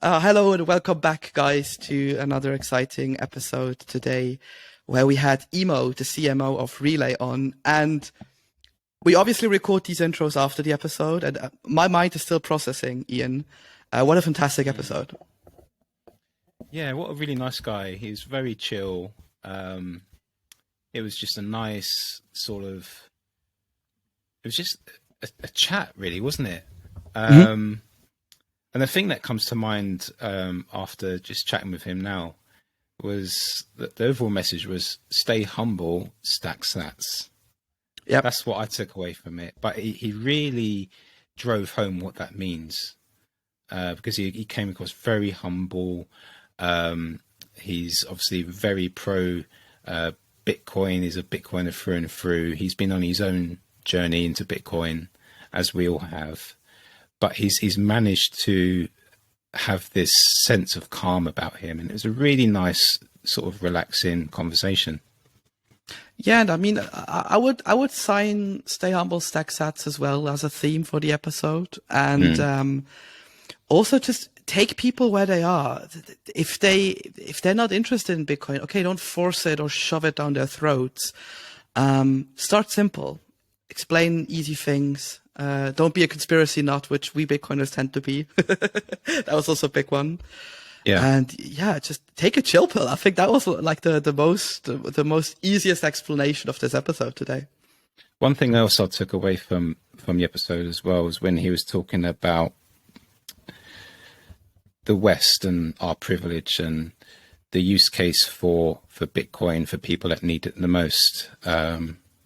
Hello and welcome back, guys, to another exciting episode today where we had Imo, the CMO of Relay, on. And we obviously record these intros after the episode, and my mind is still processing, Ian. What a fantastic episode. Yeah, what a really nice guy. He's very chill. Um, it was just a nice sort of. It was just a chat, really, wasn't it? Mhm. And the thing that comes to mind after just chatting with him now was that the overall message was stay humble, stack sats. Yep. That's what I took away from it. But he really drove home what that means because he came across very humble. He's obviously very pro Bitcoin. He's a Bitcoiner through and through. He's been on his own journey into Bitcoin, as we all have. But he's managed to have this sense of calm about him, and it was a really nice sort of relaxing conversation. Yeah, and I mean, I would sign "Stay Humble, Stack Sats" as well as a theme for the episode, and Mm. also just take people where they are. If they're not interested in Bitcoin, okay, don't force it or shove it down their throats. Start simple, explain easy things. Don't be a conspiracy nut, which we Bitcoiners tend to be. That was also a big one. Yeah. And yeah, just take a chill pill. I think that was like the most easiest explanation of this episode today. One thing else I took away from the episode as well was when he was talking about the West and our privilege and the use case for Bitcoin for people that need it the most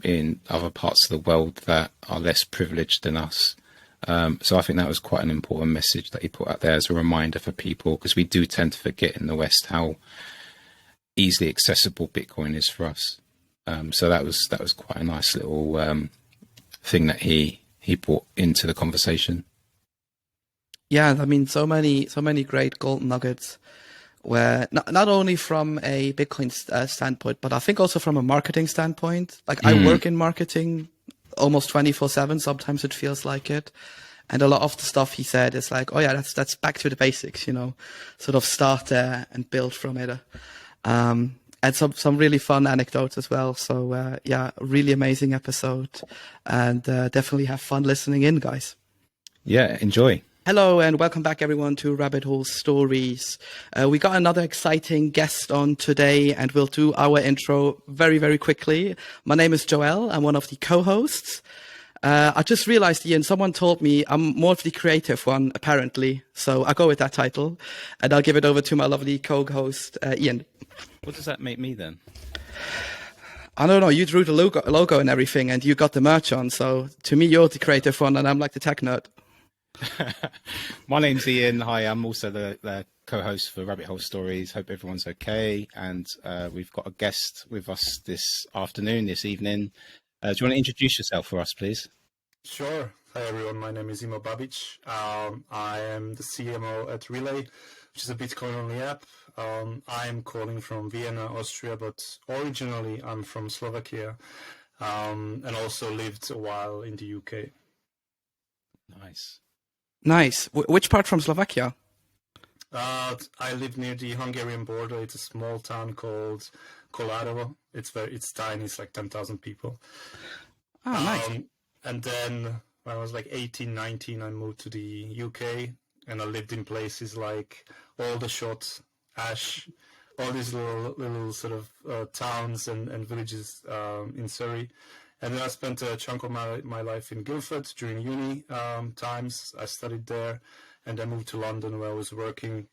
in other parts of the world that are less privileged than us. So I think that was quite an important message that he put out there as a reminder for people, because we do tend to forget in the West how easily accessible Bitcoin is for us. So that was quite a nice little thing that he brought into the conversation. Yeah, I mean, so many great gold nuggets where not only from a Bitcoin standpoint, but I think also from a marketing standpoint. Like I Mm. work in marketing almost 24/7. Sometimes it feels like it. And a lot of the stuff he said is like, oh yeah, that's back to the basics, sort of start there and build from it. And some really fun anecdotes as well. So yeah, really amazing episode, and definitely have fun listening in, guys. Yeah, enjoy. Hello and welcome back, everyone, to Rabbit Hole Stories. We got another exciting guest on today, and we'll do our intro very, very quickly. My name is Joel. I'm one of the co-hosts. I just realized, Ian, someone told me I'm more of the creative one, apparently. So I'll go with that title, and I'll give it over to my lovely co-host, Ian. What does that make me then? I don't know. You drew the logo and everything, and you got the merch on. So to me, you're the creative one, and I'm like the tech nerd. My name's Ian. Hi, I'm also the co-host for Rabbit Hole Stories. Hope everyone's okay. And we've got a guest with us this afternoon, this evening. Do you want to introduce yourself for us, please? Sure. Hi, everyone. My name is Imo Bábics. I am the CMO at Relay, which is a Bitcoin-only app. I am calling from Vienna, Austria, but originally I'm from Slovakia, and also lived a while in the UK. Nice. Nice. Which part from Slovakia? I live near the Hungarian border. It's a small town called Kolárovo. It's tiny. It's like 10,000 people. Oh, nice. And then when I was like 18, 19, I moved to the UK, and I lived in places like Aldershot, Ash, all these little sort of towns and villages in Surrey. And then I spent a chunk of my life in Guildford during uni times. I studied there, and then moved to London, where I was working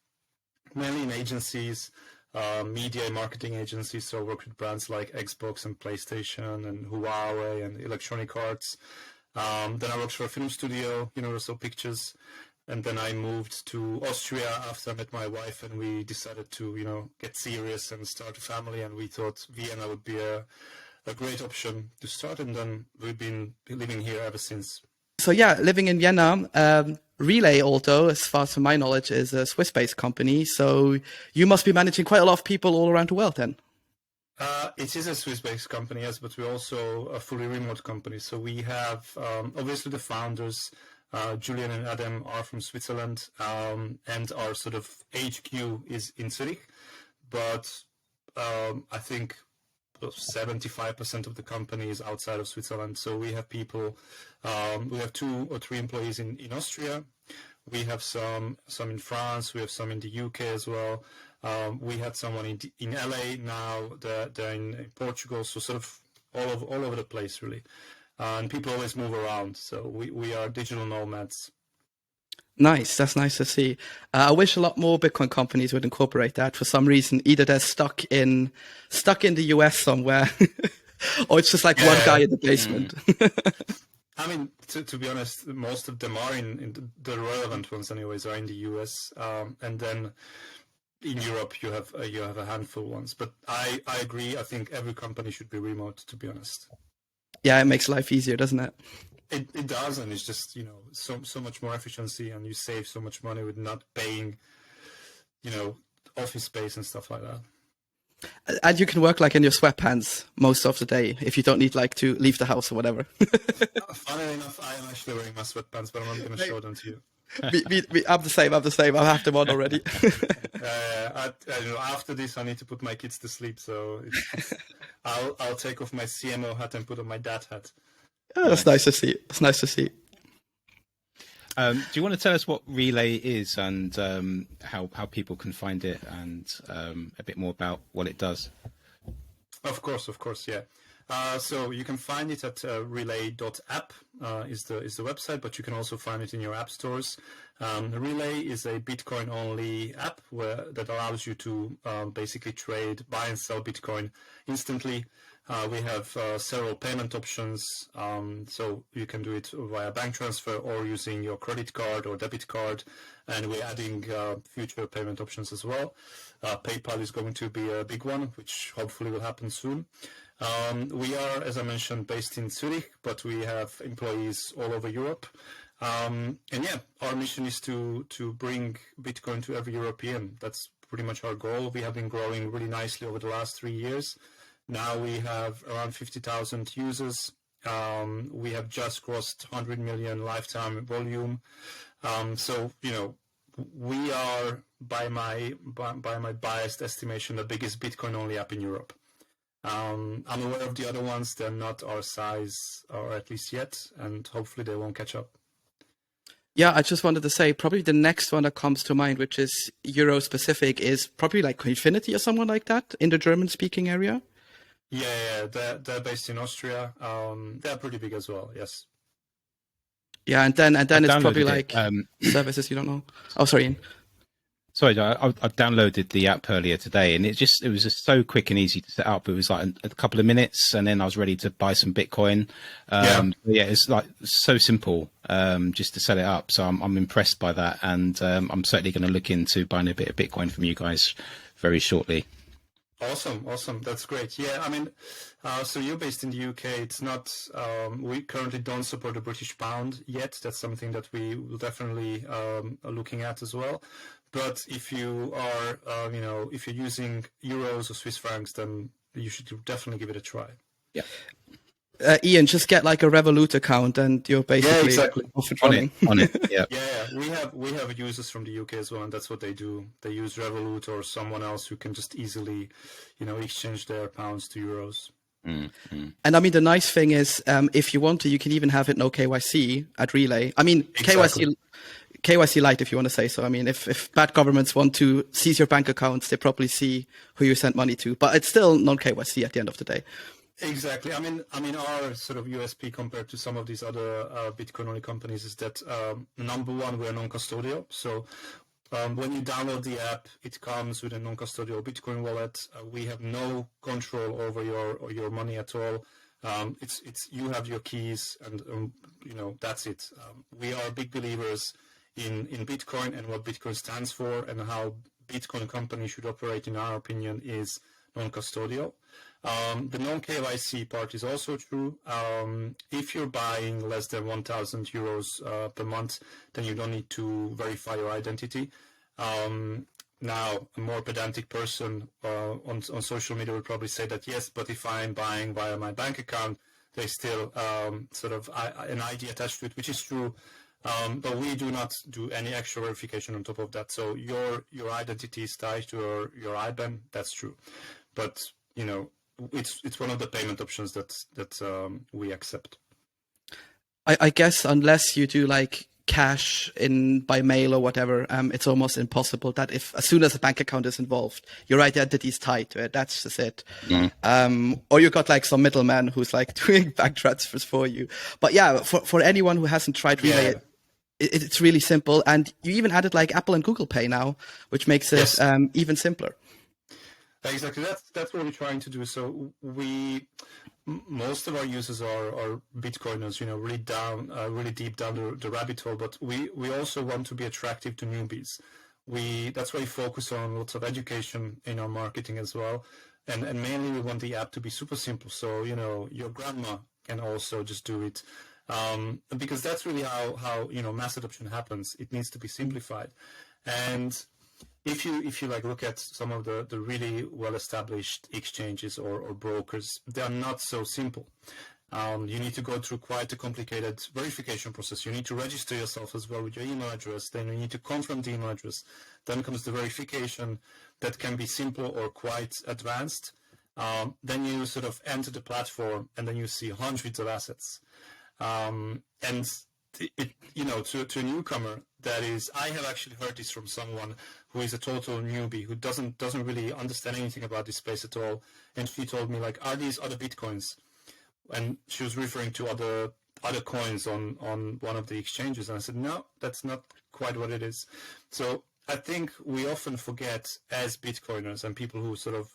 mainly in agencies, media and marketing agencies. So I worked with brands like Xbox and PlayStation and Huawei and Electronic Arts. Then I worked for a film studio, Universal Pictures. And then I moved to Austria after I met my wife, and we decided to, get serious and start a family. And we thought Vienna would be a great option to start. And then we've been living here ever since. So yeah, living in Vienna, Relay, although as far as my knowledge, is a Swiss-based company. So you must be managing quite a lot of people all around the world then. It is a Swiss-based company, yes, but we're also a fully remote company. So we have obviously the founders Julian and Adam are from Switzerland, and our sort of HQ is in Zurich. But I think 75% of the company is outside of Switzerland. So we have people, we have 2 or 3 employees in Austria. We have some in France. We have some in the UK as well. We had someone in LA now. They're in Portugal. So sort of all over the place, really. And people always move around. So we are digital nomads. Nice. That's nice to see. I wish a lot more Bitcoin companies would incorporate that. For some reason, either they're stuck in the US somewhere, or it's just like one guy in the basement. I mean, to be honest, most of them are in the relevant ones, anyways, are in the US, and then in Europe you have a handful of ones. But I agree. I think every company should be remote. To be honest. Yeah, it makes life easier, doesn't it? It does, and it's just so much more efficiency, and you save so much money with not paying, office space and stuff like that. And you can work like in your sweatpants most of the day if you don't need like to leave the house or whatever. Funnily enough, I am actually wearing my sweatpants, but I'm not going to show them to you. I'm the same. I have them on already. After this, I need to put my kids to sleep, so I'll take off my CMO hat and put on my dad hat. Oh, that's nice to see. It's nice to see. Do you want to tell us what Relai is and how people can find it, and a bit more about what it does? Of course, yeah. So you can find it at relay.app is the website, but you can also find it in your app stores. Relai is a Bitcoin-only app that allows you to basically buy and sell Bitcoin instantly. We have several payment options, so you can do it via bank transfer or using your credit card or debit card, and we're adding future payment options as well. PayPal is going to be a big one, which hopefully will happen soon. We are, as I mentioned, based in Zurich, but we have employees all over Europe. And yeah, our mission is to bring Bitcoin to every European. That's pretty much our goal. We have been growing really nicely over the last 3 years. Now we have around 50,000 users. We have just crossed 100 million lifetime volume. So, we are, by my biased estimation, the biggest Bitcoin-only app in Europe. I'm aware of the other ones. They're not our size, or at least yet, and hopefully they won't catch up. Yeah, I just wanted to say probably the next one that comes to mind, which is Euro-specific, is probably like Infinity or someone like that in the German-speaking area. Yeah, they're based in Austria. They're pretty big as well. Yes. Yeah, and then it's probably like services you don't know. Oh, sorry, Ian. Sorry, I downloaded the app earlier today, and it was just so quick and easy to set up. It was like a couple of minutes, and then I was ready to buy some Bitcoin. It's like so simple just to set it up. So I'm impressed by that, and I'm certainly going to look into buying a bit of Bitcoin from you guys very shortly. Awesome. That's great. Yeah, I mean, so you're based in the UK. It's not, we currently don't support the British pound yet. That's something that we will definitely are looking at as well. But if you are, if you're using euros or Swiss francs, then you should definitely give it a try. Yeah. Ian, just get like a Revolut account and you're basically exactly. off and running. On it. Yeah. Yeah. We have users from the UK as well, and that's what they do. They use Revolut or someone else who can just easily, exchange their pounds to euros. Mm-hmm. And I mean, the nice thing is, if you want to, you can even have it no KYC at Relai. I mean, Exactly. KYC light, if you want to say so. I mean, if bad governments want to seize your bank accounts, they probably see who you sent money to, but it's still non-KYC at the end of the day. Exactly. I mean, our sort of USP compared to some of these other Bitcoin-only companies is that number one, we're non-custodial. So when you download the app, it comes with a non-custodial Bitcoin wallet. We have no control over your money at all. It's you have your keys, and that's it. We are big believers in Bitcoin and what Bitcoin stands for, and how Bitcoin companies should operate, in our opinion, is non-custodial. The non-KYC part is also true. If you're buying less than 1,000 euros per month, then you don't need to verify your identity. Now, a more pedantic person on social media would probably say that, yes, but if I'm buying via my bank account, there's still sort of an ID attached to it, which is true. But we do not do any extra verification on top of that. So your identity is tied to your IBAN. That's true, but it's one of the payment options that we accept. I guess unless you do like cash in by mail or whatever, it's almost impossible that as soon as a bank account is involved, your identity is tied to it. That's just it. Or you got like some middleman who's like doing bank transfers for you. But yeah, for anyone who hasn't tried Relay, it's really simple. And you even added like Apple and Google Pay now, which makes it even simpler. Exactly. That's what we're trying to do. So most of our users are Bitcoiners, really deep down the rabbit hole. But we also want to be attractive to newbies. That's why we focus on lots of education in our marketing as well. And mainly we want the app to be super simple. So, your grandma can also just do it. Because that's really how mass adoption happens. It needs to be simplified. And if you like look at some of the really well established exchanges or brokers, they are not so simple. You need to go through quite a complicated verification process. You need to register yourself as well with your email address. Then you need to confirm the email address. Then comes the verification that can be simple or quite advanced. Then you sort of enter the platform and then you see hundreds of assets. And to a newcomer, that is, I have actually heard this from someone who is a total newbie who doesn't really understand anything about this space at all. And she told me, like, are these other Bitcoins? And she was referring to other coins on one of the exchanges. And I said, no, that's not quite what it is. So I think we often forget as Bitcoiners and people who sort of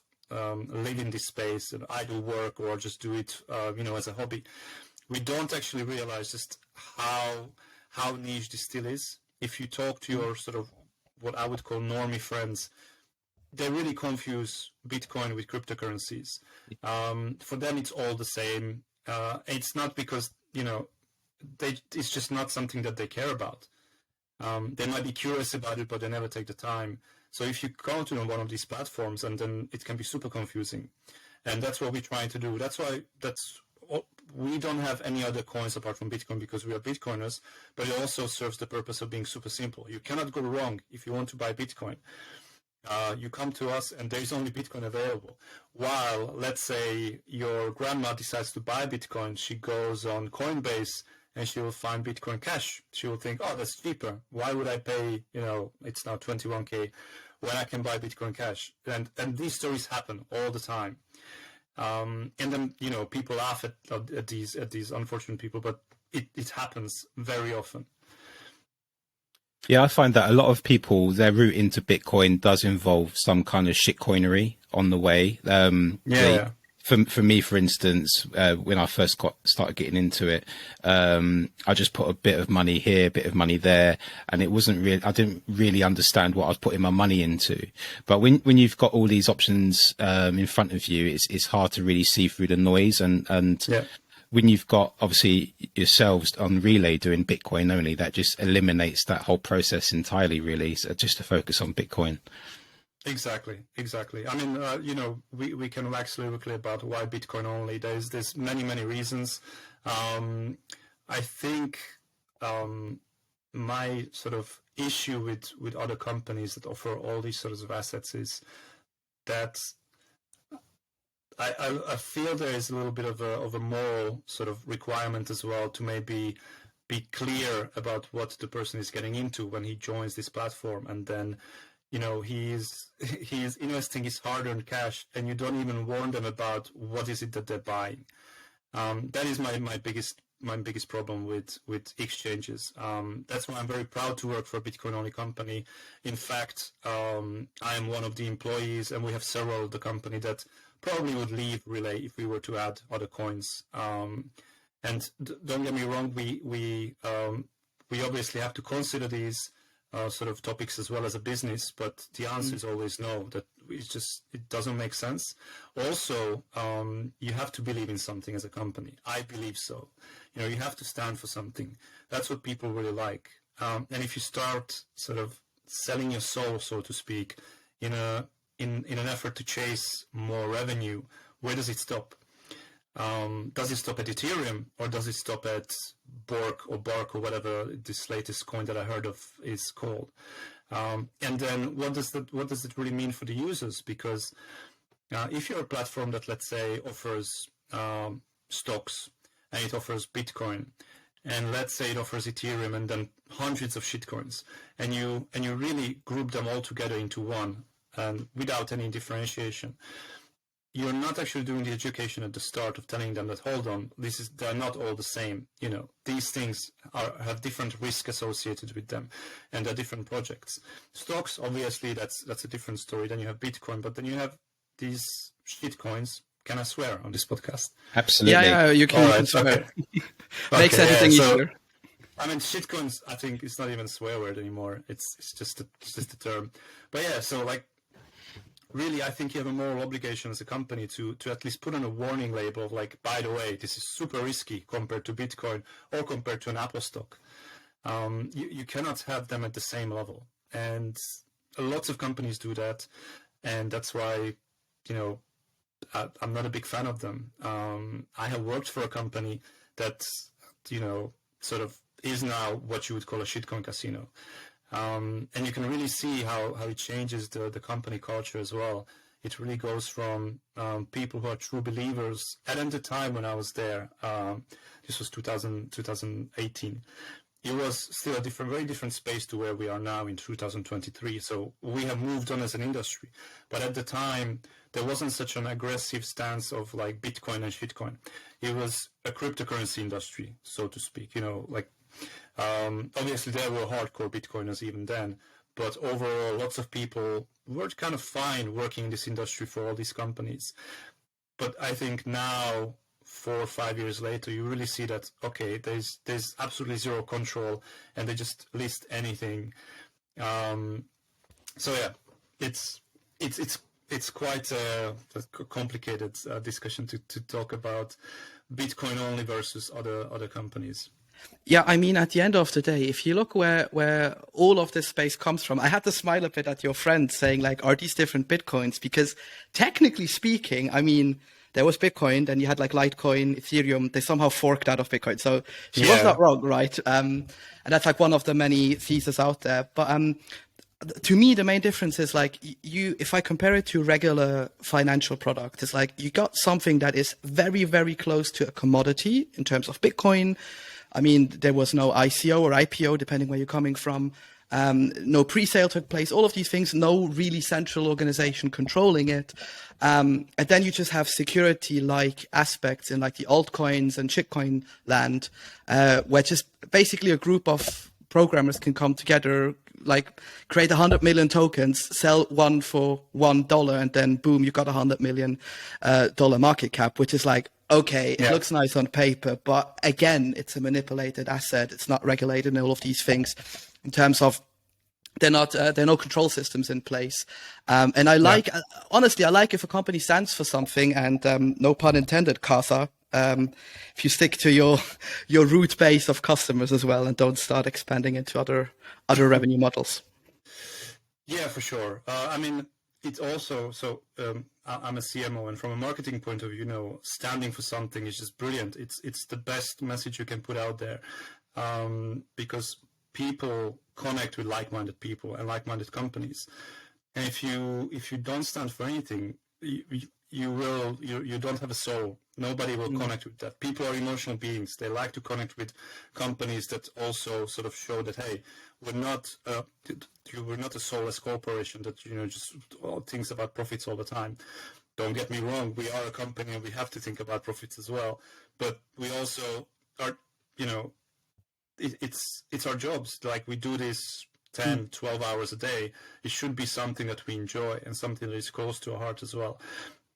live in this space and either work or just do it, as a hobby. We don't actually realize just how niche this still is. If you talk to your sort of what I would call normie friends, they really confuse Bitcoin with cryptocurrencies. For them, it's all the same. It's not because, it's just not something that they care about. They might be curious about it, but they never take the time. So if you go to one of these platforms, and then it can be super confusing. And that's what we're trying to do. We don't have any other coins apart from Bitcoin because we are Bitcoiners, but it also serves the purpose of being super simple. You cannot go wrong if you want to buy Bitcoin. You come to us and there's only Bitcoin available. While, let's say, your grandma decides to buy Bitcoin, she goes on Coinbase and she will find Bitcoin Cash. She will think, oh, that's cheaper. Why would I pay, it's now 21K when I can buy Bitcoin Cash? And these stories happen all the time. And then, people laugh at these unfortunate people, but it happens very often. Yeah, I find that a lot of people, their route into Bitcoin does involve some kind of shitcoinery on the way. For me, for instance, when I first started getting into it, I just put a bit of money here, a bit of money there, and it wasn't really, I didn't really understand what I was putting my money into. But when you've got all these options in front of you, it's hard to really see through the noise. And when you've got obviously yourselves on Relay doing Bitcoin only, that just eliminates that whole process entirely, really. So just to focus on Bitcoin. Exactly. I mean, we can wax lyrically about why Bitcoin only. There's many reasons. I think my sort of issue with other companies that offer all these sorts of assets is that I feel there is a little bit of a moral sort of requirement as well to maybe be clear about what the person is getting into when he joins this platform, and then he is investing his hard-earned cash, and you don't even warn them about what is it that they're buying. That is my biggest problem with exchanges. That's why I'm very proud to work for a Bitcoin-only company. In fact, I am one of the employees, and we have several of the company that probably would leave Relay if we were to add other coins. And don't get me wrong, we obviously have to consider these sort of topics as well as a business, but the answer is always no. That it doesn't make sense. Also, you have to believe in something as a company. I believe so. You have to stand for something. That's what people really like. And if you start sort of selling your soul, so to speak, in an effort to chase more revenue, where does it stop? Does it stop at Ethereum, or does it stop at Bork or Bark or whatever this latest coin that I heard of is called? And then what does it really mean for the users? Because if you're a platform that, let's say, offers stocks, and it offers Bitcoin, and let's say it offers Ethereum and then hundreds of shitcoins, and you really group them all together into one, and without any differentiation, you're not actually doing the education at the start of telling them that, hold on, they're not all the same. These things have different risk associated with them, and they're different projects. Stocks, obviously, that's a different story. Then you have Bitcoin, but then you have these shitcoins. Can I swear on this podcast? Absolutely. Yeah, you can. Right, swear. okay. Makes everything easier. I mean, shitcoins, I think it's not even a swear word anymore. It's just a term. But yeah, so like, really, I think you have a moral obligation as a company to at least put on a warning label of like, by the way, this is super risky compared to Bitcoin or compared to an Apple stock. You cannot have them at the same level. And lots of companies do that. And that's why, I'm not a big fan of them. I have worked for a company that, sort of is now what you would call a shitcoin casino. And you can really see how it changes the company culture as well. It really goes from people who are true believers. And at the time when I was there, this was 2018, it was still a very different space to where we are now in 2023. So we have moved on as an industry. But at the time, there wasn't such an aggressive stance of like Bitcoin and shitcoin. It was a cryptocurrency industry, so to speak. Obviously there were hardcore Bitcoiners even then, but overall lots of people were kind of fine working in this industry for all these companies. But I think now, 4 or 5 years later, you really see that, okay, there's absolutely zero control, and they just list anything. So yeah, it's quite a complicated discussion to talk about Bitcoin only versus other companies. Yeah, I mean, at the end of the day, if you look where all of this space comes from, I had to smile a bit at your friend saying, like, are these different Bitcoins? Because technically speaking, I mean, there was Bitcoin, then you had like Litecoin, Ethereum, they somehow forked out of Bitcoin. So she was not wrong, right? And that's like one of the many theses out there. But to me, the main difference is like if I compare it to regular financial product, it's like you got something that is very, very close to a commodity in terms of Bitcoin. I mean, there was no ICO or IPO, depending where you're coming from. No pre-sale took place, all of these things, no really central organization controlling it. And then you just have security-like aspects in like the altcoins and shitcoin land, where just basically a group of programmers can come together, like create 100 million tokens, sell one for $1, and then boom, you've got $100 million market cap, which is like, okay, it looks nice on paper, but again, it's a manipulated asset. It's not regulated and all of these things in terms of there are no control systems in place. And I like, honestly, I like if a company stands for something, and no pun intended, CASA, if you stick to your root base of customers as well and don't start expanding into other revenue models. Yeah, for sure. I mean, it's also, I'm a CMO, and from a marketing point of view, standing for something is just brilliant. It's the best message you can put out there, because people connect with like-minded people and like-minded companies. And if you don't stand for anything, you don't have a soul. Nobody will connect with that. People are emotional beings. They like to connect with companies that also sort of show that, hey, we're not a soulless corporation that just thinks about profits all the time. Don't get me wrong, we are a company and we have to think about profits as well. But we also are, it's our jobs. Like, we do this 10, 12 hours a day. It should be something that we enjoy and something that is close to our heart as well.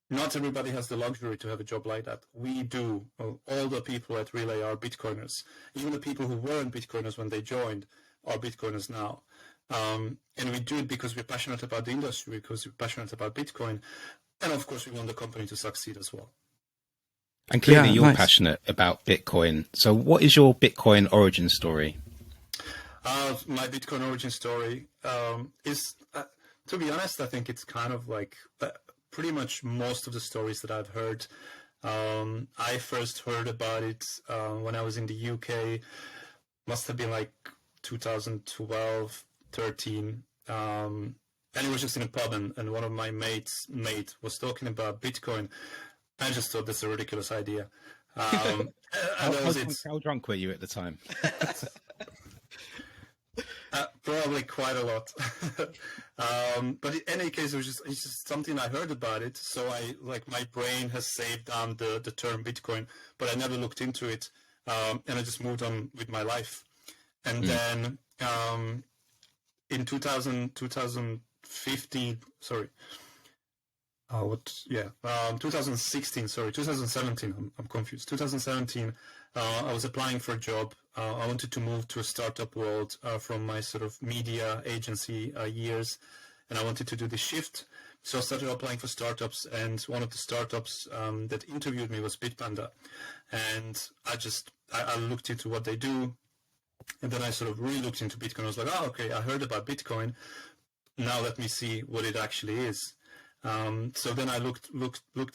Not everybody has the luxury to have a job like that. We do. All the people at Relay are Bitcoiners. Even the people who weren't Bitcoiners when they joined are Bitcoiners now. And we do it because we're passionate about the industry, because we're passionate about Bitcoin. And of course, we want the company to succeed as well. And clearly you're passionate about Bitcoin. So what is your Bitcoin origin story? My Bitcoin origin story is, to be honest, I think it's kind of like pretty much most of the stories that I've heard I first heard about it when I was in the UK. Must have been like 2012, 13. And it was just in a pub, and one of my mates' mate was talking about Bitcoin. I just thought that's a ridiculous idea. And that was it. How drunk were you at the time? Probably quite a lot. But in any case, it's just something I heard about it. So my brain has saved down the term Bitcoin, but I never looked into it. And I just moved on with my life. And then in 2015, sorry. 2017, I'm confused. 2017, I was applying for a job. I wanted to move to a startup world from my sort of media agency years, and I wanted to do the shift. So I started applying for startups, and one of the startups that interviewed me was Bitpanda. And I looked into what they do, and then I sort of really looked into Bitcoin. I was like, oh, okay, I heard about Bitcoin. Now let me see what it actually is. So then I looked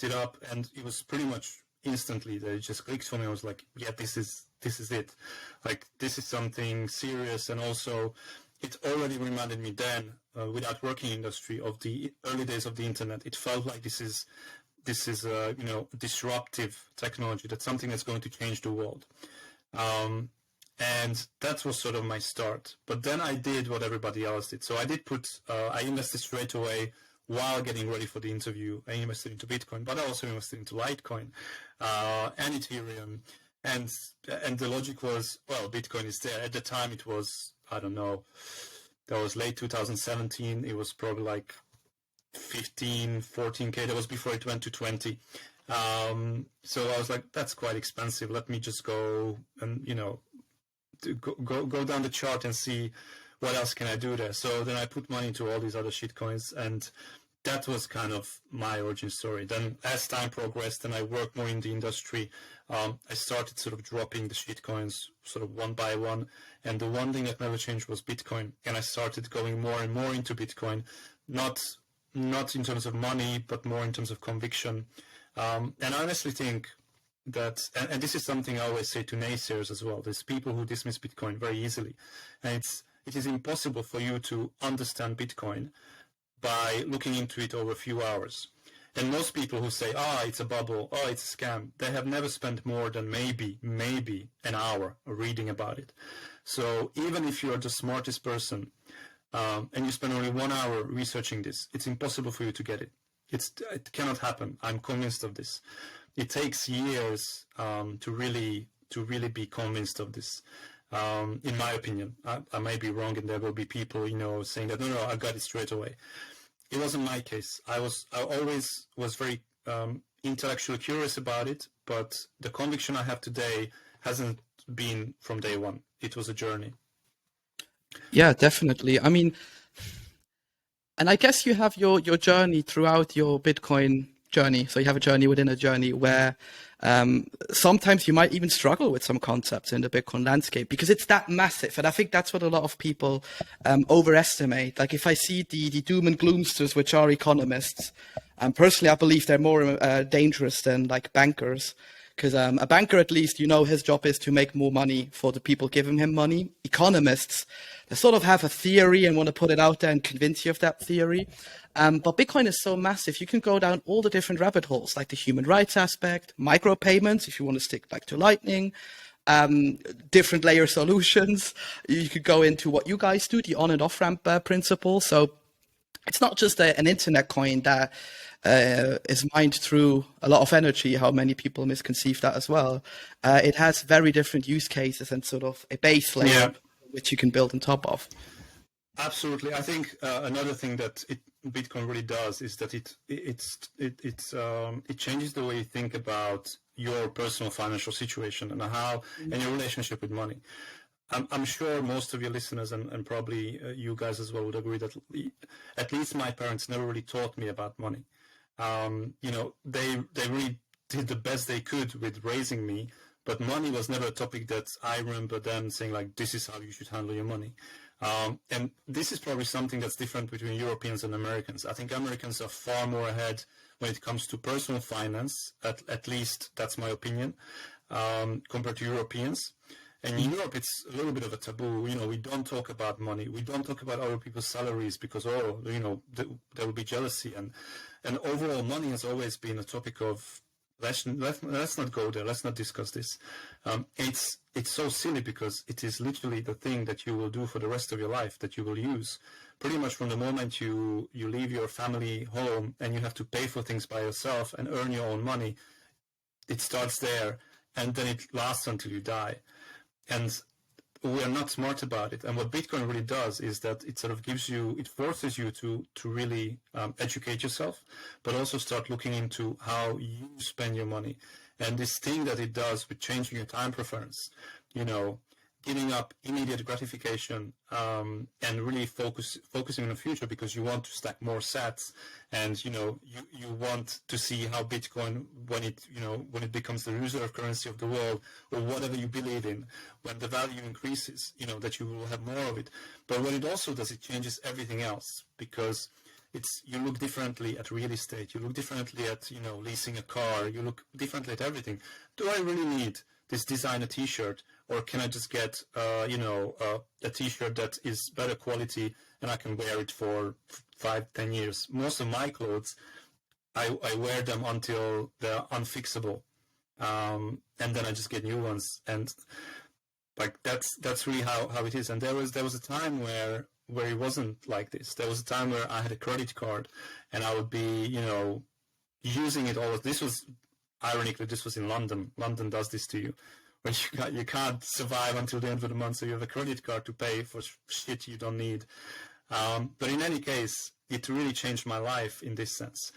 it up, and it was pretty much instantly that it just clicked for me. I was like, yeah, this is it. Like, this is something serious. And also it already reminded me then, without working industry, of the early days of the internet. It felt like this is disruptive technology. That's something that's going to change the world. And that was sort of my start. But then I did what everybody else did. So I invested straight away. While getting ready for the interview, I invested into Bitcoin, but I also invested into Litecoin and Ethereum. And the logic was, well, Bitcoin is there. At the time, it was, I don't know, that was late 2017. It was probably like 15, 14K. That was before it went to 20. So I was like, that's quite expensive. Let me just go and, go down the chart and see what else can I do there. So then I put money into all these other shitcoins, and that was kind of my origin story. Then as time progressed and I worked more in the industry, I started sort of dropping the shitcoins sort of one by one. And the one thing that never changed was Bitcoin. And I started going more and more into Bitcoin, not in terms of money, but more in terms of conviction. And I honestly think that, and this is something I always say to naysayers as well, there's people who dismiss Bitcoin very easily. And it is impossible for you to understand Bitcoin by looking into it over a few hours. And most people who say, it's a bubble, it's a scam, they have never spent more than maybe an hour reading about it. So even if you're the smartest person and you spend only 1 hour researching this, it's impossible for you to get it. It cannot happen. I'm convinced of this. It takes years to really be convinced of this. In my opinion, I may be wrong, and there will be people, saying that no, I got it straight away. It wasn't my case. I always was very intellectually curious about it, but the conviction I have today hasn't been from day one. It was a journey. Yeah, definitely. I mean, and I guess you have your journey throughout your Bitcoin journey. So you have a journey within a journey where sometimes you might even struggle with some concepts in the Bitcoin landscape because it's that massive. And I think that's what a lot of people overestimate. Like if I see the doom and gloomsters, which are economists, personally, I believe they're more dangerous than like bankers. Because a banker, at least, his job is to make more money for the people giving him money. Economists, they sort of have a theory and want to put it out there and convince you of that theory. But Bitcoin is so massive, you can go down all the different rabbit holes, like the human rights aspect, micropayments, if you want to stick like to Lightning, different layer solutions. You could go into what you guys do, the on and off ramp principle. So it's not just an internet coin that is mined through a lot of energy, how many people misconceive that as well. It has very different use cases and sort of a base layer which you can build on top of. Absolutely. I think another thing that Bitcoin really does is that it changes the way you think about your personal financial situation and and your relationship with money. I'm sure most of your listeners and probably you guys as well would agree that at least my parents never really taught me about money. They really did the best they could with raising me, but money was never a topic that I remember them saying like, this is how you should handle your money. And this is probably something that's different between Europeans and Americans. I think Americans are far more ahead when it comes to personal finance, at least that's my opinion, compared to Europeans. And in Europe, it's a little bit of a taboo. We don't talk about money. We don't talk about other people's salaries because, there will be jealousy. And overall, money has always been a topic of, let's not go there. Let's not discuss this. It's so silly because it is literally the thing that you will do for the rest of your life, that you will use. Pretty much from the moment you leave your family home and you have to pay for things by yourself and earn your own money, it starts there, and then it lasts until you die. And we are not smart about it. And what Bitcoin really does is that it sort of it forces you to really educate yourself, but also start looking into how you spend your money. And this thing that it does with changing your time preference, giving up immediate gratification, and really focusing on the future because you want to stack more sats, and you want to see how Bitcoin, when it becomes the reserve currency of the world, or whatever you believe in, when the value increases, that you will have more of it. But what it also does, it changes everything else, because you look differently at real estate, you look differently at leasing a car, you look differently at everything. Do I really need this designer t-shirt, or can I just get a t-shirt that is better quality and I can wear it for 5-10 years? Most of my clothes, I wear them until they're unfixable, and then I just get new ones. And like that's really how it is. And there was a time where it wasn't like this. There was a time where I had a credit card and I would be using it all. This was, ironically, this was in London. London does this to you, where you can't survive until the end of the month, so you have a credit card to pay for shit you don't need. But in any case, it really changed my life in this sense.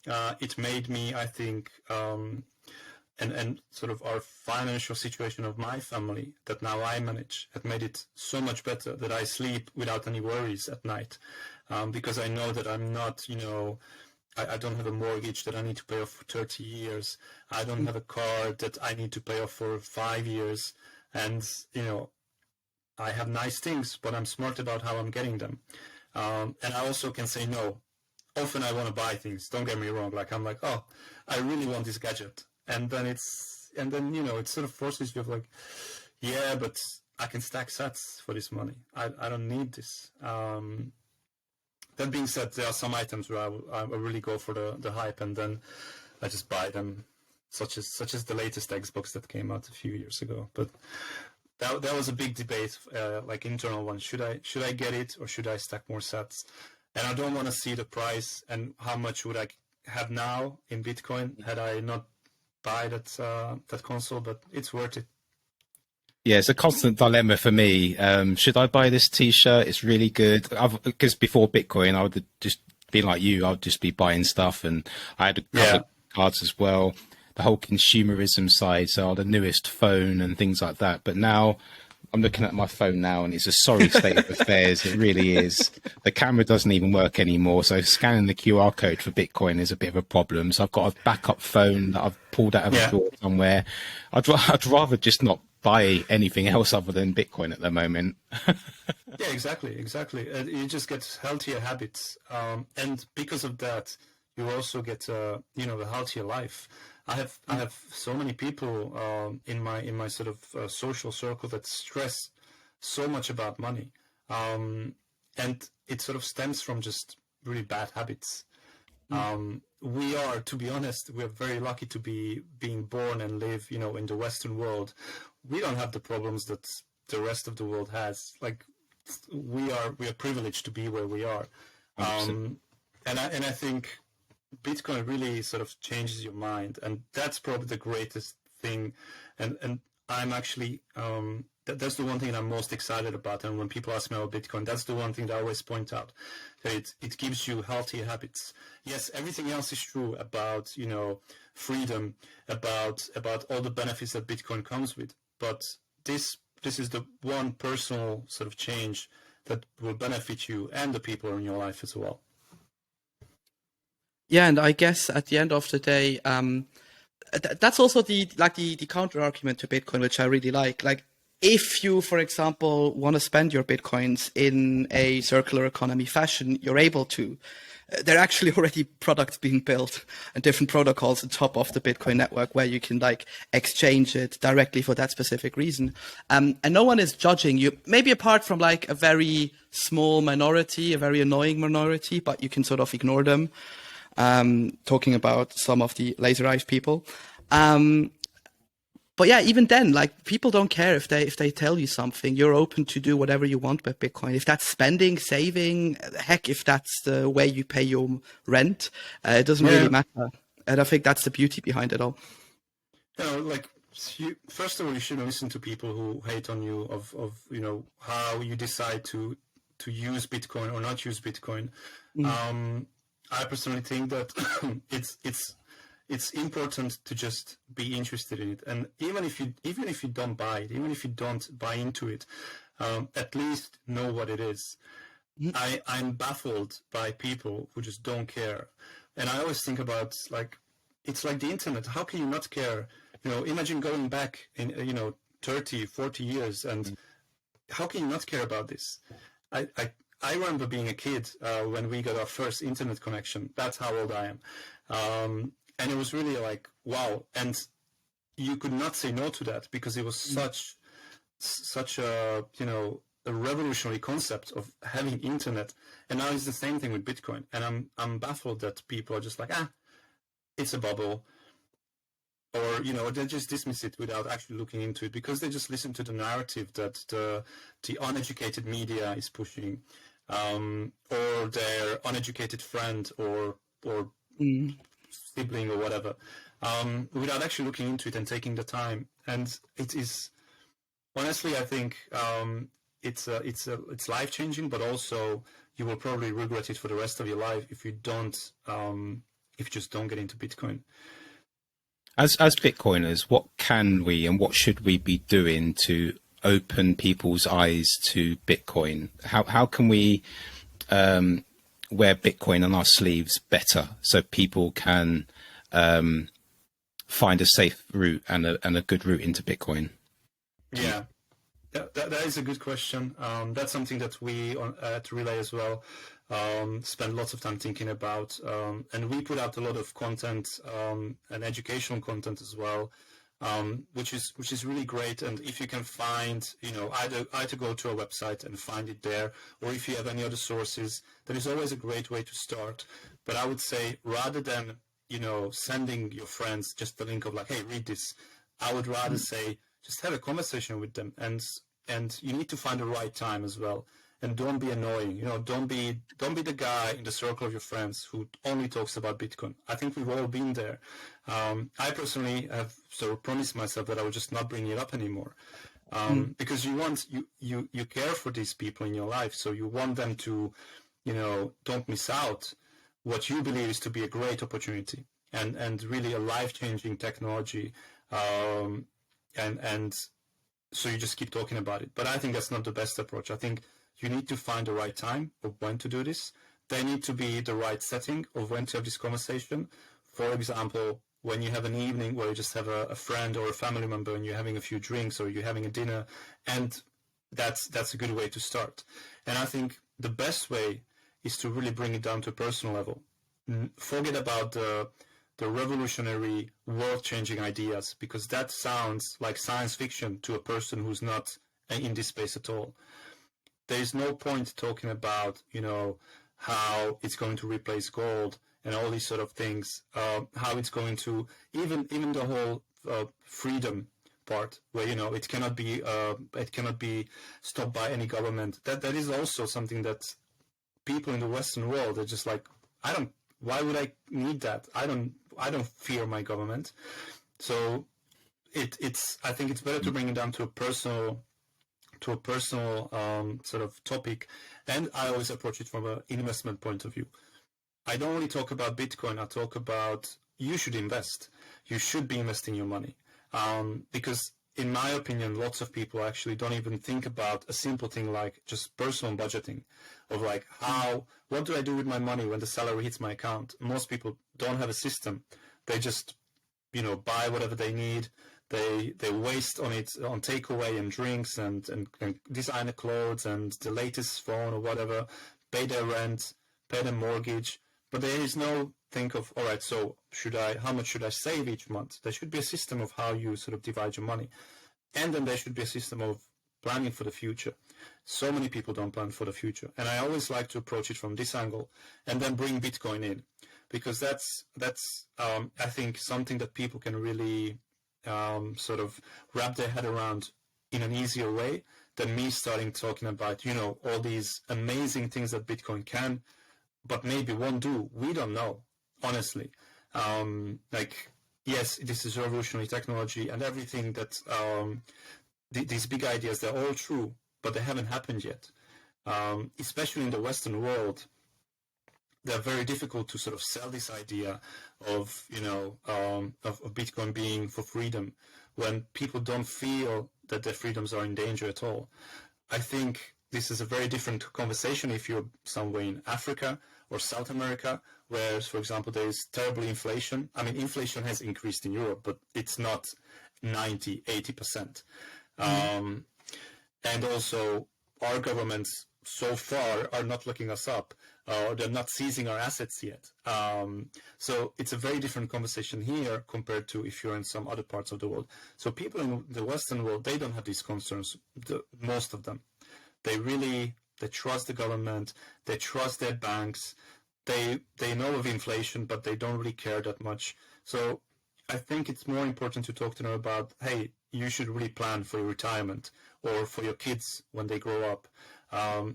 It made me, I think, and sort of our financial situation of my family that now I manage, had made it so much better that I sleep without any worries at night, because I know that I'm not, I don't have a mortgage that I need to pay off for 30 years. I don't have a car that I need to pay off for 5 years. And, I have nice things, but I'm smart about how I'm getting them. And I also can say no. Often I want to buy things. Don't get me wrong. Like, I'm like, oh, I really want this gadget. And then it sort of forces you like, yeah, but I can stack sats for this money. I don't need this. That being said, there are some items where I really go for the hype, and then I just buy them, such as the latest Xbox that came out a few years ago. But that was a big debate, like internal one. Should I get it, or should I stack more sats? And I don't want to see the price and how much would I have now in Bitcoin had I not buy that console. But it's worth it. Yeah, it's a constant dilemma for me. Should I buy this T-shirt? It's really good. Because before Bitcoin, I would just be like you. I would just be buying stuff, and I had a couple of cards as well. The whole consumerism side, so the newest phone and things like that. But now I'm looking at my phone now, and it's a sorry state of affairs. It really is. The camera doesn't even work anymore, so scanning the QR code for Bitcoin is a bit of a problem. So I've got a backup phone that I've pulled out of a drawer somewhere. I'd rather just not buy anything else other than Bitcoin at the moment. Yeah, exactly. You just get healthier habits, and because of that, you also get a healthier life. I have so many people in my sort of social circle that stress so much about money, and it sort of stems from just really bad habits. We are, to be honest, we're very lucky to be being born and live, in the Western world. We don't have the problems that the rest of the world has. Like, we are privileged to be where we are, and I think Bitcoin really sort of changes your mind, and that's probably the greatest thing. And I'm actually that's the one thing I'm most excited about. And when people ask me about Bitcoin, that's the one thing that I always point out, that it gives you healthy habits. Yes, everything else is true about freedom, about all the benefits that Bitcoin comes with, but this is the one personal sort of change that will benefit you and the people in your life as well. Yeah, and I guess at the end of the day, that's also the counter argument to Bitcoin, which I really like. Like, if you, for example, want to spend your Bitcoins in a circular economy fashion, you're able to. There are actually already products being built and different protocols on top of the Bitcoin network where you can like exchange it directly for that specific reason. And no one is judging you, maybe apart from like a very small minority, a very annoying minority, but you can sort of ignore them. Talking about some of the laser eyes people. But yeah, even then, like people don't care if they tell you something. You're open to do whatever you want with Bitcoin. If that's spending, saving, heck, if that's the way you pay your rent, it doesn't really matter. And I think that's the beauty behind it all. Like first of all, you shouldn't listen to people who hate on you of how you decide to use Bitcoin or not use Bitcoin. I personally think that it's important to just be interested in it, and even if you don't buy it, even if you don't buy into it, at least know what it is. I'm baffled by people who just don't care, and I always think about like it's like the internet. How can you not care? Imagine going back in 30, 40 years, and how can you not care about this? I remember being a kid when we got our first internet connection. That's how old I am. And it was really like, wow. And you could not say no to that because it was such a revolutionary concept of having internet. And now it's the same thing with Bitcoin. And I'm baffled that people are just like, it's a bubble. Or, they just dismiss it without actually looking into it because they just listen to the narrative that the uneducated media is pushing, or their uneducated friend or sibling or whatever, without actually looking into it and taking the time. And it is, honestly, I think it's life-changing, but also you will probably regret it for the rest of your life if you just don't get into Bitcoin. As Bitcoiners, what can we and what should we be doing to open people's eyes to Bitcoin? How can we wear Bitcoin on our sleeves better so people can find a safe route and a good route into Bitcoin? Yeah, that is a good question. That's something that we at Relay as well spend lots of time thinking about, and we put out a lot of content and educational content as well, which is really great. And if you can find, either go to our website and find it there, or if you have any other sources, that is always a great way to start. But I would say rather than sending your friends just the link of like, hey, read this, I would rather say just have a conversation with them, and you need to find the right time as well. And don't be annoying. Don't be the guy in the circle of your friends who only talks about Bitcoin. I think we've all been there. I personally have sort of promised myself that I would just not bring it up anymore, because you care for these people in your life, so you want them to, don't miss out what you believe is to be a great opportunity and really a life-changing technology, and so you just keep talking about it. But I think that's not the best approach. I think you need to find the right time of when to do this. There need to be the right setting of when to have this conversation. For example, when you have an evening where you just have a friend or a family member and you're having a few drinks or you're having a dinner, and that's a good way to start. And I think the best way is to really bring it down to a personal level. Forget about the revolutionary, world-changing ideas, because that sounds like science fiction to a person who's not in this space at all. There is no point talking about, how it's going to replace gold and all these sort of things, how it's going to, even the whole freedom part, where, it cannot be stopped by any government. That is also something that people in the Western world are just like, why would I need that? I don't fear my government. So I think it's better to bring it down to a personal sort of topic. And I always approach it from an investment point of view. I don't only talk about Bitcoin. I talk about you should invest. You should be investing your money, because in my opinion, lots of people actually don't even think about a simple thing like just personal budgeting, of like, what do I do with my money when the salary hits my account? Most people don't have a system. They just, buy whatever they need. They waste on it, on takeaway and drinks and designer clothes and the latest phone or whatever, pay their rent, pay their mortgage. But there is no think of, all right, so how much should I save each month? There should be a system of how you sort of divide your money. And then there should be a system of planning for the future. So many people don't plan for the future. And I always like to approach it from this angle and then bring Bitcoin in, because that's I think something that people can really sort of wrap their head around in an easier way than me starting talking about, all these amazing things that Bitcoin can, but maybe won't do. We don't know, honestly. Yes, this is revolutionary technology and everything that these big ideas, they're all true, but they haven't happened yet. Especially in the Western world, they're very difficult to sort of sell this idea of, of Bitcoin being for freedom when people don't feel that their freedoms are in danger at all. I think this is a very different conversation if you're somewhere in Africa or South America, where, for example, there is terrible inflation. I mean, inflation has increased in Europe, but it's not 90, 80%. And also, our governments so far are not looking us up, or they're not seizing our assets yet. So it's a very different conversation here compared to if you're in some other parts of the world. So people in the Western world, they don't have these concerns, most of them. They trust the government, they trust their banks, they know of inflation, but they don't really care that much. So I think it's more important to talk to them about, hey, you should really plan for your retirement or for your kids when they grow up.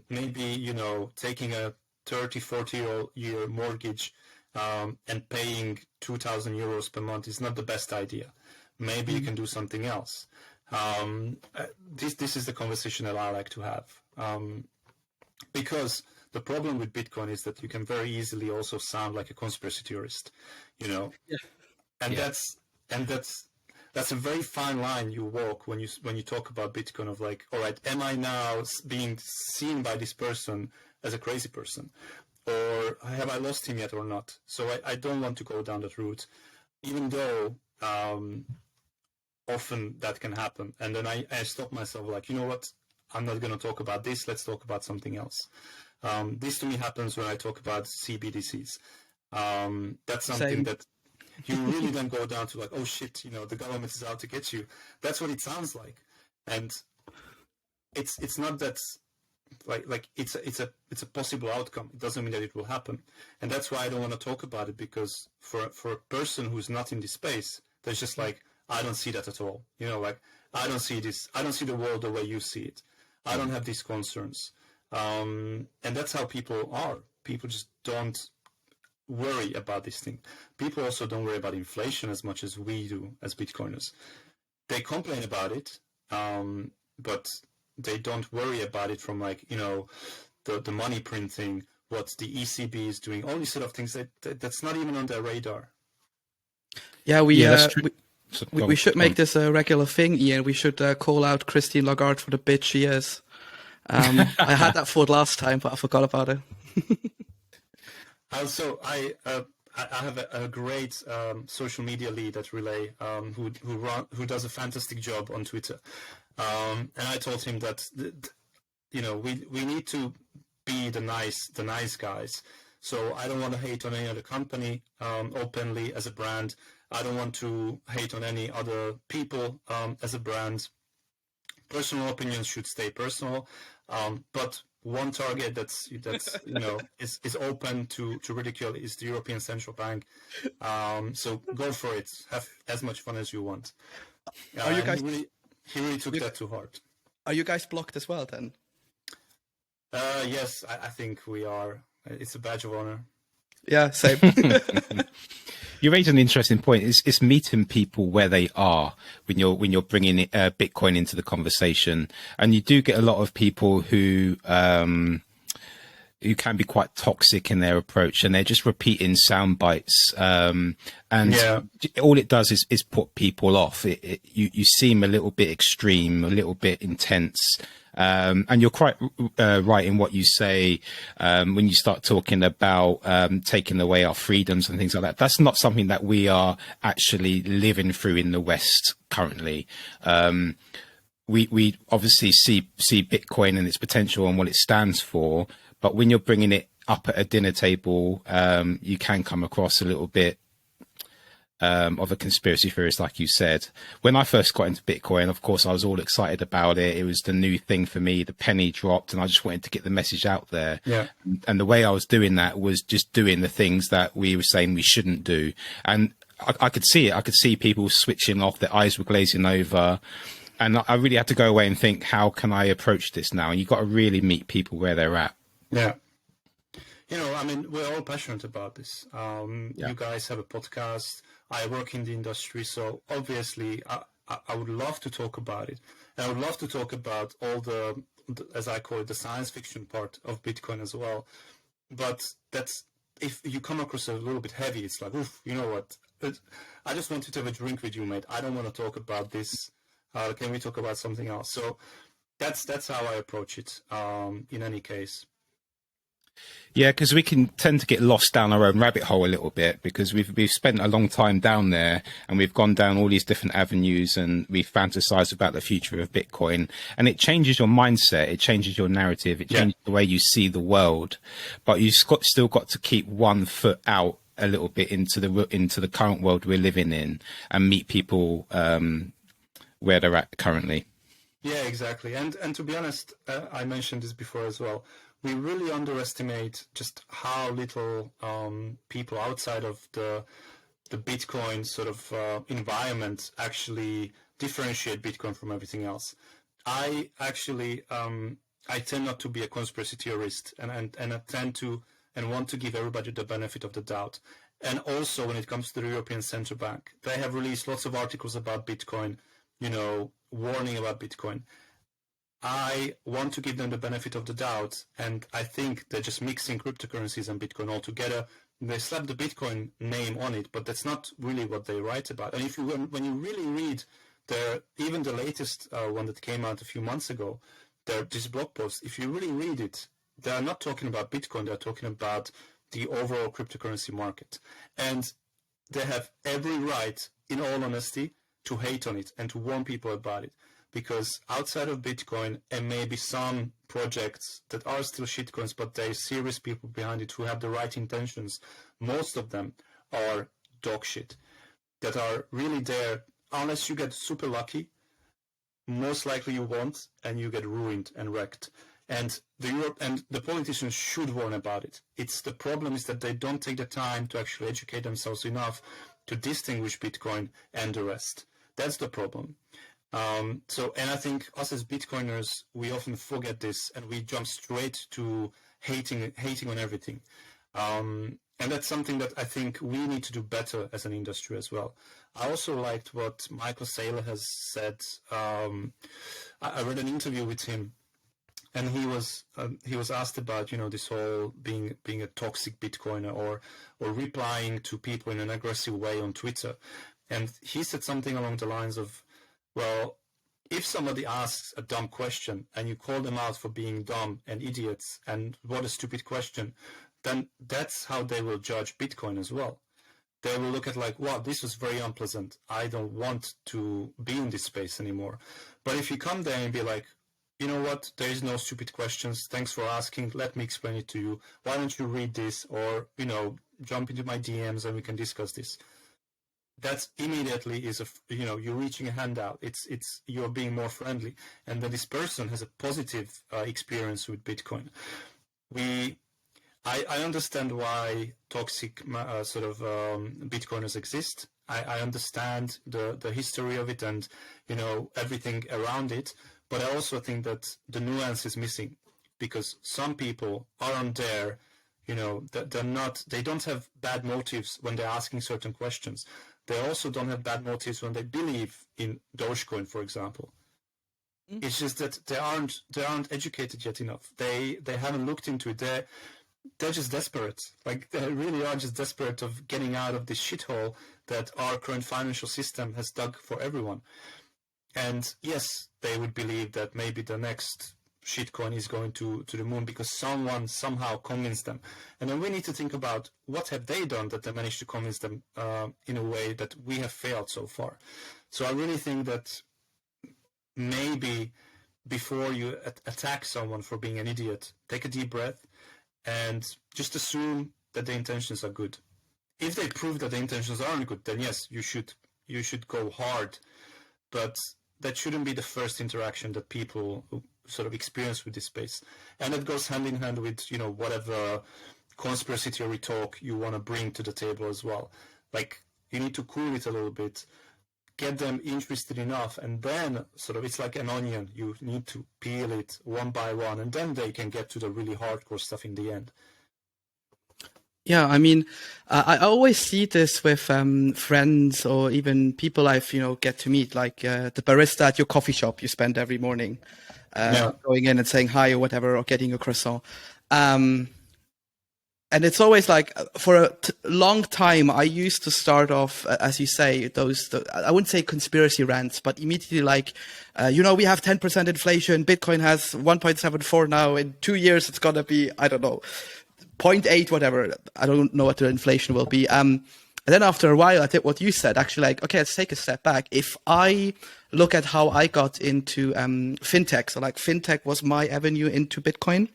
Maybe, taking a 30, 40-year mortgage and paying 2,000 euros per month is not the best idea. Maybe you can do something else. This is the conversation that I like to have. Because the problem with Bitcoin is that you can very easily also sound like a conspiracy theorist, Yeah. And that's a very fine line you walk when you talk about Bitcoin of like, all right, am I now being seen by this person as a crazy person, or have I lost him yet or not? So I don't want to go down that route, even though often that can happen. And then I stop myself like, you know what? I'm not going to talk about this. Let's talk about something else. This to me happens when I talk about CBDCs. That's something that you really then go down to like, oh shit, the government is out to get you. That's what it sounds like. And it's not that like it's a possible outcome. It doesn't mean that it will happen. And that's why I don't want to talk about it, because for a person who's not in this space, there's just like, I don't see that at all. Like, I don't see this. I don't see the world the way you see it. I don't have these concerns. And that's how people are. People just don't worry about this thing. People also don't worry about inflation as much as we do as Bitcoiners. They complain about it, but they don't worry about it from like, the money printing, what the ECB is doing, all these sort of things that's not even on their radar. Yeah, that's true. We should make this a regular thing, Ian. We should call out Christine Lagarde for the bitch she is. I had that thought last time, but I forgot about it. Also, I have a great social media lead at Relay who does a fantastic job on Twitter, and I told him that we need to be the nice guys. So I don't want to hate on any other company openly as a brand. I don't want to hate on any other people as a brand. Personal opinions should stay personal, but one target that's is open to ridicule is the European Central Bank. So go for it. Have as much fun as you want. Are you guys? He really took that to heart. Are you guys blocked as well then? Yes, I think we are. It's a badge of honor. Yeah, same. You raise an interesting point. It's meeting people where they are when you're bringing Bitcoin into the conversation, and you do get a lot of people who can be quite toxic in their approach, and they're just repeating sound bites, and all it does is put people off. You seem a little bit extreme, a little bit intense, And you're quite right in what you say when you start talking about taking away our freedoms and things like that. That's not something that we are actually living through in the West currently. We obviously see Bitcoin and its potential and what it stands for, but when you're bringing it up at a dinner table, you can come across a little bit of a conspiracy theorist, like you said. When I first got into Bitcoin, of course, I was all excited about it. It was the new thing for me. The penny dropped, and I just wanted to get the message out there. Yeah. And the way I was doing that was just doing the things that we were saying we shouldn't do. And I could see it. I could see people switching off. Their eyes were glazing over. And I really had to go away and think, how can I approach this now? And you've got to really meet people where they're at. Yeah. You know, I mean, we're all passionate about this. You guys have a podcast. I work in the industry, so obviously I would love to talk about it. And I would love to talk about all the, as I call it, the science fiction part of Bitcoin as well. But that's, if you come across a little bit heavy, it's like, oof, you know what? I just want to have a drink with you, mate. I don't want to talk about this. Can we talk about something else? So that's how I approach it, in any case. Yeah, because we can tend to get lost down our own rabbit hole a little bit, because we've spent a long time down there and we've gone down all these different avenues and we've fantasized about the future of Bitcoin, and it changes your mindset, it changes your narrative, it changes the way you see the world, but you've still got to keep one foot out a little bit into the current world we're living in and meet people where they're at currently. Yeah, exactly. And to be honest, I mentioned this before as well. We really underestimate just how little people outside of the Bitcoin sort of environment actually differentiate Bitcoin from everything else. I actually I tend not to be a conspiracy theorist, and I tend to and want to give everybody the benefit of the doubt. And also, when it comes to the European Central Bank, they have released lots of articles about Bitcoin, you know, warning about Bitcoin. I want to give them the benefit of the doubt, and I think they're just mixing cryptocurrencies and Bitcoin all together. They slap the Bitcoin name on it, but that's not really what they write about. And if you, when you really read even the latest one that came out a few months ago, this blog post, if you really read it, they are not talking about Bitcoin, they're talking about the overall cryptocurrency market. And they have every right, in all honesty, to hate on it and to warn people about it. Because outside of Bitcoin, and maybe some projects that are still shitcoins, but there are serious people behind it who have the right intentions, most of them are dog shit that are really there. Unless you get super lucky, most likely you won't, and you get ruined and wrecked. And the politicians should warn about it. The problem is that they don't take the time to actually educate themselves enough to distinguish Bitcoin and the rest. That's the problem. And I think us as Bitcoiners, we often forget this and we jump straight to hating on everything. And that's something that I think we need to do better as an industry as well. I also liked what Michael Saylor has said. I read an interview with him, and he was asked about, you know, this whole being a toxic Bitcoiner or replying to people in an aggressive way on Twitter. And he said something along the lines of, well, if somebody asks a dumb question and you call them out for being dumb and idiots and what a stupid question, then that's how they will judge Bitcoin as well. They will look at like, wow, this was very unpleasant. I don't want to be in this space anymore. But if you come there and be like, you know what, there is no stupid questions. Thanks for asking. Let me explain it to you. Why don't you read this, or, you know, jump into my DMs and we can discuss this. That's immediately you're reaching a hand out. It's you're being more friendly, and then this person has a positive experience with Bitcoin. I understand why toxic Bitcoiners exist. I understand the history of it and, you know, everything around it. But I also think that the nuance is missing, because some people aren't there, you know, they don't have bad motives when they're asking certain questions. They also don't have bad motives when they believe in Dogecoin, for example. It's just that they aren't educated yet enough. They haven't looked into it. They're just desperate. Like, they really are just desperate of getting out of this shithole that our current financial system has dug for everyone. And yes, they would believe that maybe the next shitcoin is going to the moon because someone somehow convinced them. And then we need to think about what have they done that they managed to convince them in a way that we have failed so far. So I really think that maybe before you attack someone for being an idiot, take a deep breath and just assume that the intentions are good. If they prove that the intentions aren't good, then yes, you should go hard. But that shouldn't be the first interaction that people sort of experience with this space. And it goes hand in hand with, you know, whatever conspiracy theory talk you want to bring to the table as well. Like, you need to cool it a little bit, get them interested enough, and then sort of, it's like an onion. You need to peel it one by one, and then they can get to the really hardcore stuff in the end. Yeah, I mean, I always see this with friends or even people I've, get to meet, like the barista at your coffee shop you spend every morning, going in and saying hi or whatever, or getting a croissant. And it's always like, for a long time, I used to start off, as you say, I wouldn't say conspiracy rants, but immediately like, we have 10% inflation, Bitcoin has 1.74 now, in 2 years it's going to be, I don't know, 0.8, whatever. I don't know what the inflation will be. And then after a while, I think what you said, actually, like, okay, let's take a step back. If I look at how I got into fintech, so like fintech was my avenue into Bitcoin.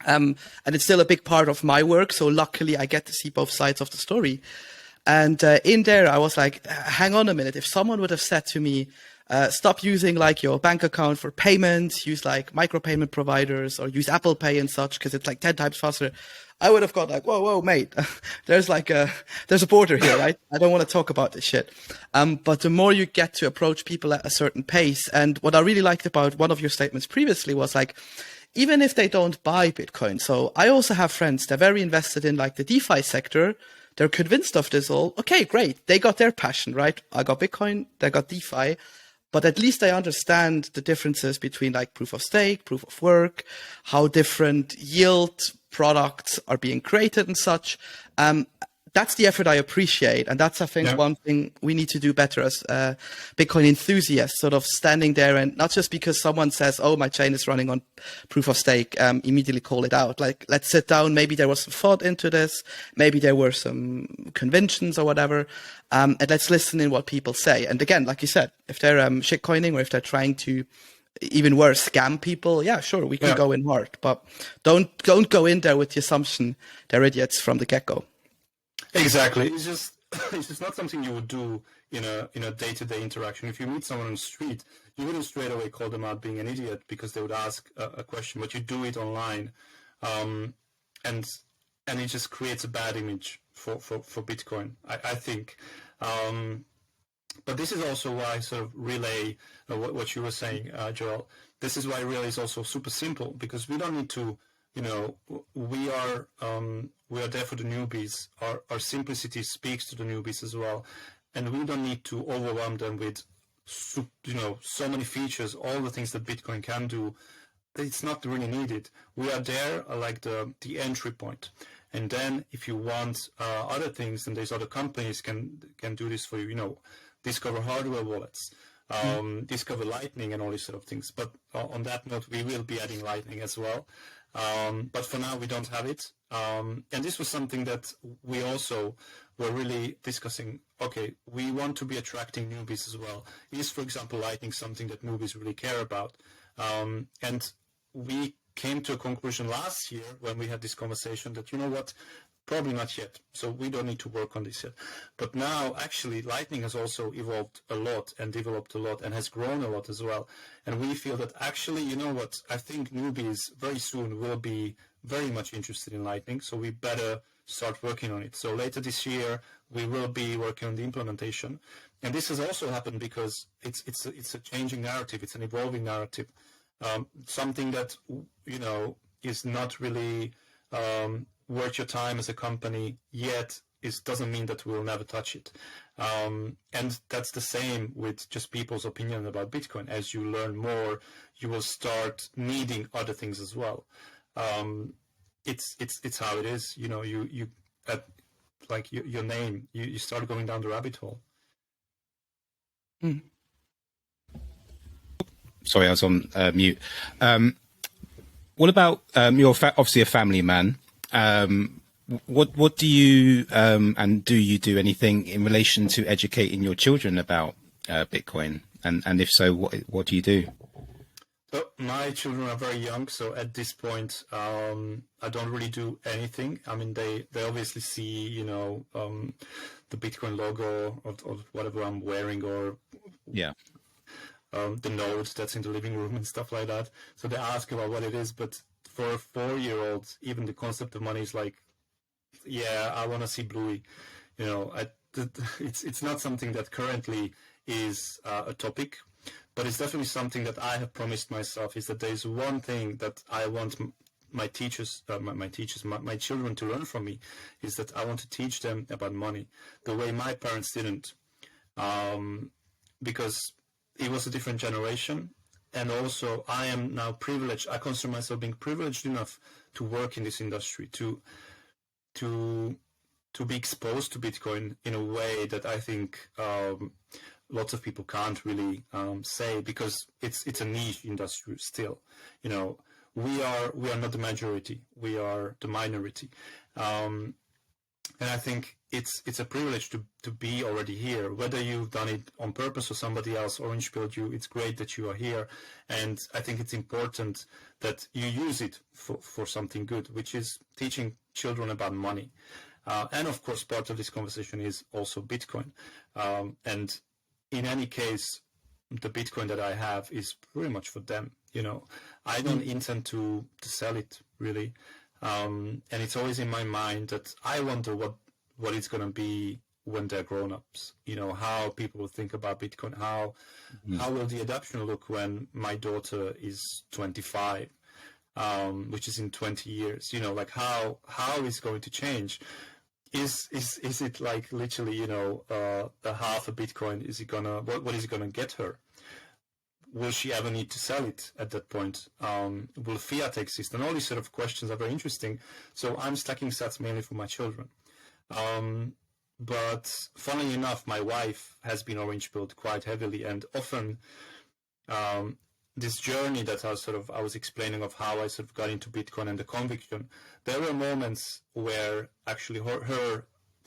And it's still a big part of my work. So luckily, I get to see both sides of the story. And in there, I was like, hang on a minute. If someone would have said to me, stop using like your bank account for payments, use like micropayment providers or use Apple Pay and such because it's like 10 times faster, I would have got like, whoa, mate, there's a border here, right? I don't want to talk about this shit. But the more you get to approach people at a certain pace, and what I really liked about one of your statements previously was like, even if they don't buy Bitcoin. So I also have friends, they're very invested in like the DeFi sector. They're convinced of this all. Okay, great. They got their passion, right? I got Bitcoin, they got DeFi. But at least I understand the differences between like proof of stake, proof of work, how different yield products are being created and such. That's the effort I appreciate. And that's, I think, one thing we need to do better as Bitcoin enthusiasts, sort of standing there and not just because someone says, oh, my chain is running on proof of stake, immediately call it out. Like, let's sit down. Maybe there was some thought into this. Maybe there were some conventions or whatever. And let's listen in what people say. And again, like you said, if they're shitcoining or if they're trying to, even worse, scam people, yeah, sure, we can go in hard. But don't go in there with the assumption they're idiots from the get-go. Exactly. It's just not something you would do in a day-to-day interaction. If you meet someone on the street, you wouldn't straight away call them out being an idiot because they would ask a question, but you do it online, and it just creates a bad image for Bitcoin, I think. But this is also why sort of Relay, what you were saying, Joel. This is why Relay is also super simple because we don't need to. We are there for the newbies. Our simplicity speaks to the newbies as well, and we don't need to overwhelm them with, so many features, all the things that Bitcoin can do. It's not really needed. We are there like the entry point, and then if you want other things, then there's other companies can do this for you. Discover hardware wallets. Discover Lightning and all these sort of things. But on that note, we will be adding Lightning as well. But for now, we don't have it. And this was something that we also were really discussing. Okay, we want to be attracting newbies as well. Is, for example, Lightning something that newbies really care about? And we came to a conclusion last year when we had this conversation that, probably not yet. So we don't need to work on this yet. But now, actually, Lightning has also evolved a lot and developed a lot and has grown a lot as well. And we feel that actually, I think newbies very soon will be very much interested in Lightning. So we better start working on it. So later this year, we will be working on the implementation. And this has also happened because it's a changing narrative. It's an evolving narrative. Something that, is not really worth your time as a company yet doesn't mean that we'll never touch it. And that's the same with just people's opinion about Bitcoin. As you learn more, you will start needing other things as well. It's how it is. You like your name, you start going down the rabbit hole. Sorry, I was on mute. What about you're obviously a family man. What do you and do you do anything in relation to educating your children about Bitcoin? And if so, what do you do? So my children are very young, so at this point, I don't really do anything. I mean, they obviously see, the Bitcoin logo or whatever I'm wearing, or Yeah. the note that's in the living room and stuff like that. So they ask about what it is. But for a 4-year-old, even the concept of money is like, yeah, I want to see Bluey. It's not something that currently is a topic. But it's definitely something that I have promised myself, is that there's one thing that I want my children to learn from me, is that I want to teach them about money the way my parents didn't, because it was a different generation. And also I am now privileged. I consider myself being privileged enough to work in this industry, to be exposed to Bitcoin in a way that I think lots of people can't really say, because it's a niche industry still. We are not the majority, we are the minority, and I think it's a privilege to be already here. Whether you've done it on purpose or somebody else orange pilled you, it's great that you are here, and I think it's important that you use it for something good, which is teaching children about money. And of course, part of this conversation is also Bitcoin, and in any case, the Bitcoin that I have is pretty much for them. I don't intend to sell it really, and it's always in my mind that I wonder what it's going to be when they're grown-ups. How people will think about Bitcoin. How will the adoption look when my daughter is 25, which is in 20 years? Like how is it going to change? Is it like literally, a half a Bitcoin? Is it gonna, what is it gonna get her? Will she ever need to sell it at that point? Will fiat exist? And all these sort of questions are very interesting. So I'm stacking sats mainly for my children. But funnily enough, my wife has been orange pilled quite heavily, and often this journey that I was explaining of how I sort of got into Bitcoin and the conviction, there were moments where actually her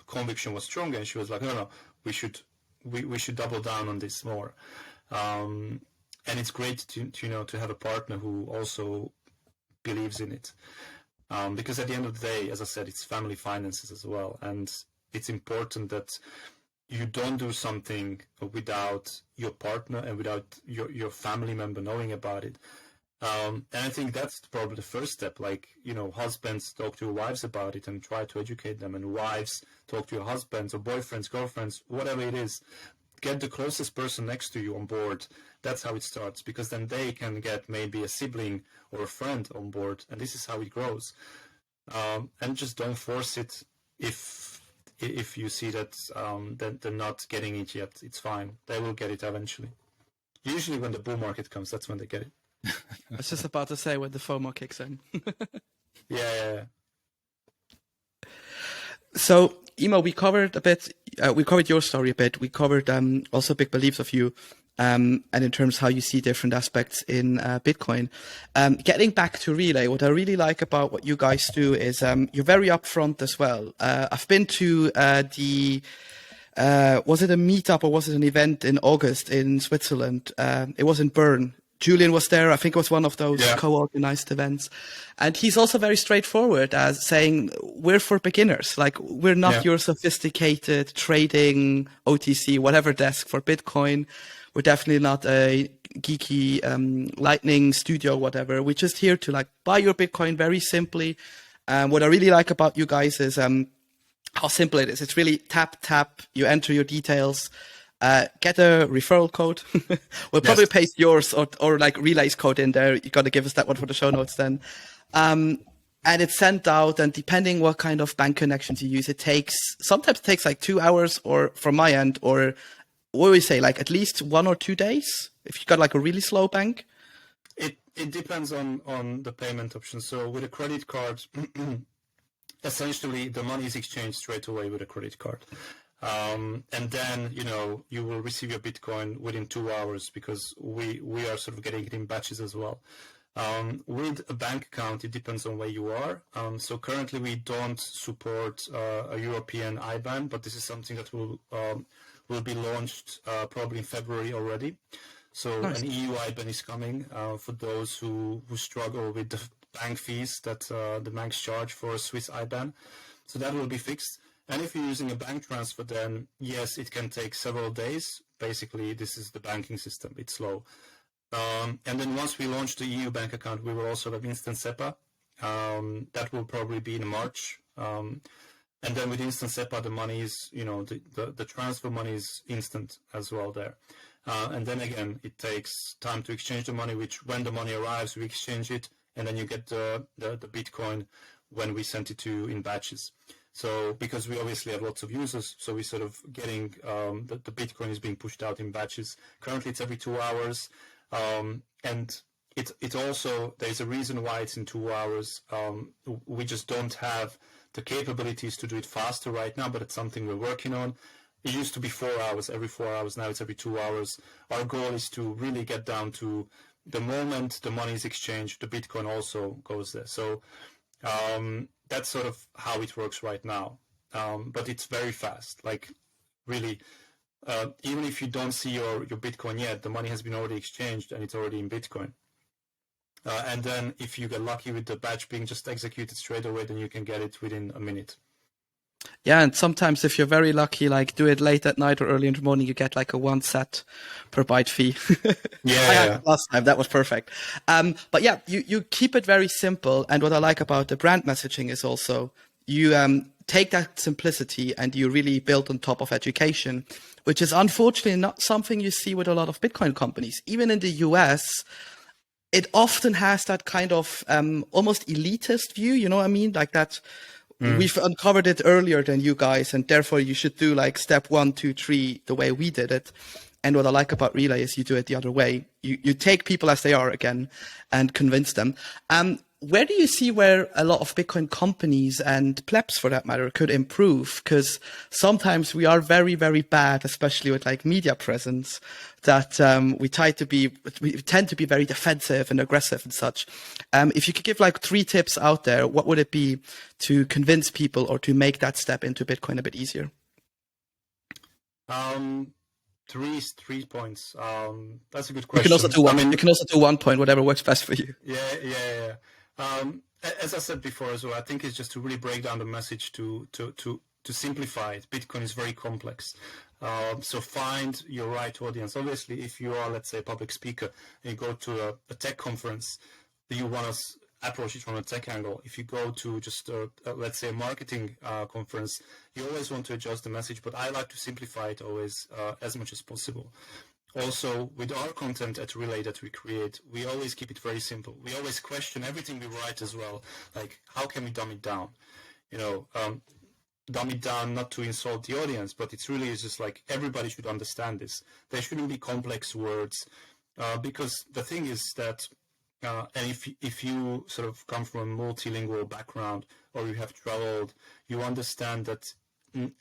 conviction was stronger, and she was like, no, we should double down on this more. And it's great to have a partner who also believes in it. Because at the end of the day, as I said, it's family finances as well. And it's important that you don't do something without your partner and without your family member knowing about it. And I think that's probably the first step. Like, husbands talk to your wives about it and try to educate them, and wives talk to your husbands or boyfriends, girlfriends, whatever it is. Get the closest person next to you on board. That's how it starts, because then they can get maybe a sibling or a friend on board, and this is how it grows. And just don't force it if you see that they're not getting it yet. It's fine. They will get it eventually. Usually when the bull market comes, that's when they get it. I was just about to say when the FOMO kicks in. Yeah. So, Imo, we covered a bit. We covered your story a bit. We covered also big beliefs of you, and in terms of how you see different aspects in Bitcoin. Getting back to Relai, what I really like about what you guys do is you're very upfront as well. I've been to was it a meetup or was it an event in August in Switzerland? It was in Bern. Julian was there. I think it was one of those co-organized events. And he's also very straightforward as saying, we're for beginners. Like, we're not your sophisticated trading OTC, whatever desk for Bitcoin. We're definitely not a geeky Lightning studio, whatever. We're just here to buy your Bitcoin very simply. What I really like about you guys is how simple it is. It's really tap, you enter your details. Get a referral code. We'll probably paste yours or Relay's code in there. You got to give us that one for the show notes then. And it's sent out, and depending what kind of bank connections you use, sometimes it takes 2 hours, or from my end, or what do we say, at least 1 or 2 days if you got a really slow bank. It depends on the payment option. So with a credit card, essentially the money is exchanged straight away with a credit card. And then, you will receive your Bitcoin within 2 hours, because we are sort of getting it in batches as well. With a bank account, it depends on where you are. So currently we don't support a European IBAN, but this is something that will be launched probably in February already. So Nice. an EU IBAN is coming for those who struggle with the bank fees that the banks charge for a Swiss IBAN. So that will be fixed. And if you're using a bank transfer, then yes, it can take several days. Basically, this is the banking system. It's slow. And then once we launch the EU bank account, we will also have instant SEPA. That will probably be in March. And then with instant SEPA, the money is, the transfer money is instant as well there. And then again, it takes time to exchange the money, which when the money arrives, we exchange it, and then you get the Bitcoin when we send it to you in batches. So because we obviously have lots of users, so we sort of getting the Bitcoin is being pushed out in batches. Currently, it's every 2 hours. And it also, there's a reason why it's in 2 hours. We just don't have the capabilities to do it faster right now, but it's something we're working on. It used to be 4 hours, every 4 hours. Now it's every 2 hours. Our goal is to really get down to the moment the money is exchanged, the Bitcoin also goes there. So that's sort of how it works right now. But it's very fast, like really. Even if you don't see your Bitcoin yet, the money has been already exchanged and it's already in Bitcoin. And then if you get lucky with the batch being just executed straight away, then you can get it within a minute. Yeah, and sometimes if you're very lucky, like do it late at night or early in the morning, you get like a 1 set per byte fee. Yeah. I had it last time. That was perfect. But yeah, you keep it very simple. And what I like about the brand messaging is also you take that simplicity and you really build on top of education, which is unfortunately not something you see with a lot of Bitcoin companies. Even in the US, it often has that kind of almost elitist view, you know what I mean? Like that. We've uncovered it earlier than you guys, and therefore you should do like step 1, 2, 3 the way we did it. And what I like about Relay is you do it the other way. You take people as they are again and convince them. Where do you see where a lot of Bitcoin companies and plebs, for that matter, could improve? Because sometimes we are very, very bad, especially with like media presence, that we tend to be very defensive and aggressive and such. If you could give like 3 tips out there, what would it be to convince people or to make that step into Bitcoin a bit easier? 3 points. That's a good question. You can also do 1 point, whatever works best for you. Yeah. As I said before as well, I think it's just to really break down the message to simplify it. Bitcoin is very complex. So find your right audience. Obviously, if you are, let's say, a public speaker and you go to a tech conference, you want to approach it from a tech angle. If you go to just, let's say, a marketing conference, you always want to adjust the message, but I like to simplify it always as much as possible. Also, with our content at Relay that we create, we always keep it very simple. We always question everything we write as well. Like, how can we dumb it down? Dumb it down not to insult the audience, but it's just like everybody should understand this. There shouldn't be complex words because the thing is that, and if you sort of come from a multilingual background or you have traveled, you understand that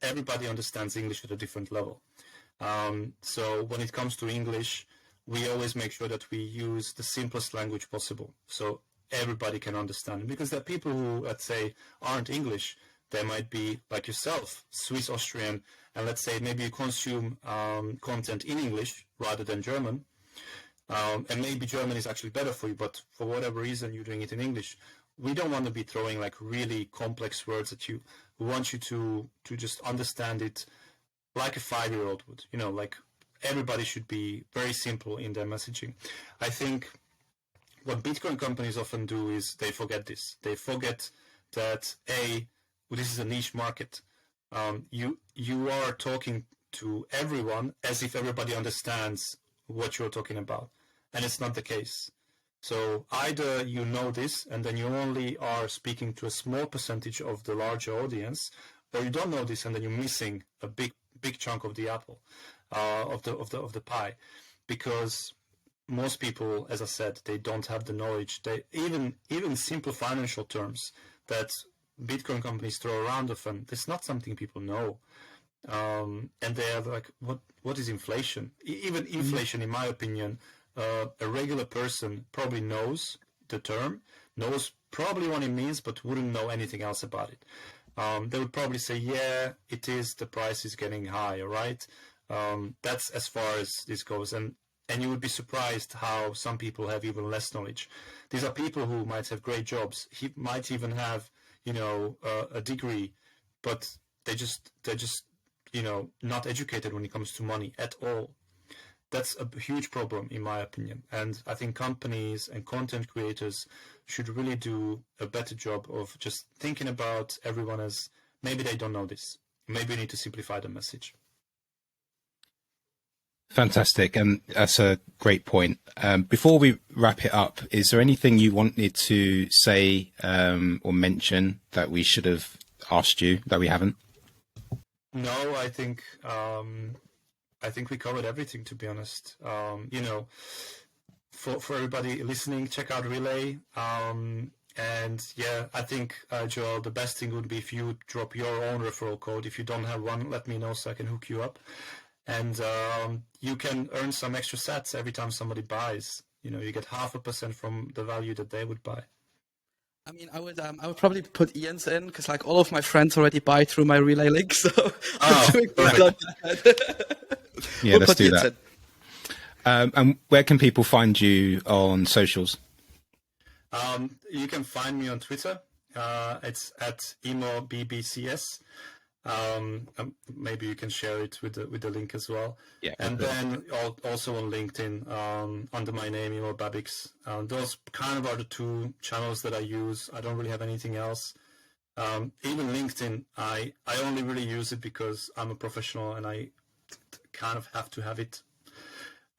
everybody understands English at a different level. So when it comes to English, we always make sure that we use the simplest language possible so everybody can understand. Because there are people who, let's say, aren't English. They might be, like yourself, Swiss, Austrian, and let's say maybe you consume content in English rather than German. And maybe German is actually better for you, but for whatever reason you're doing it in English. We don't want to be throwing like really complex words at you. We want you to just understand it like a 5-year-old would. Like everybody should be very simple in their messaging. I think what Bitcoin companies often do is they forget this. They forget that this is a niche market. You are talking to everyone as if everybody understands what you're talking about, and it's not the case. So either you know this and then you only are speaking to a small percentage of the larger audience, or you don't know this and then you're missing a big chunk of the apple, of the pie, because most people, as I said, they don't have the knowledge. They even simple financial terms that Bitcoin companies throw around often. It's not something people know, and they are like, what is inflation? Even inflation, in my opinion, a regular person probably knows the term knows probably what it means, but wouldn't know anything else about it. They would probably say, yeah, it is, the price is getting higher, right? That's as far as this goes. And you would be surprised how some people have even less knowledge. These are people who might have great jobs. He might even have, a degree, but they're just, not educated when it comes to money at all. That's a huge problem, in my opinion. And I think companies and content creators should really do a better job of just thinking about everyone as maybe they don't know this. Maybe we need to simplify the message. Fantastic. And that's a great point. Before we wrap it up, is there anything you wanted to say or mention that we should have asked you that we haven't? No, I think we covered everything, to be honest. For everybody listening, check out Relay. And yeah, I think, Joel, the best thing would be if you drop your own referral code. If you don't have one, let me know so I can hook you up. And you can earn some extra sats every time somebody buys. You get 0.5% from the value that they would buy. I mean, I would probably put Ian's in because like all of my friends already buy through my Relay link, so I'm doing good on that. Yeah, let's do that. And where can people find you on socials? You can find me on Twitter. It's at Imo Bábics. Maybe you can share it with the link as well. Yeah. And then also on LinkedIn, under my name, Imo Bábics. Those kind of are the two channels that I use. I don't really have anything else. Even LinkedIn, I only really use it because I'm a professional and I kind of have to have it.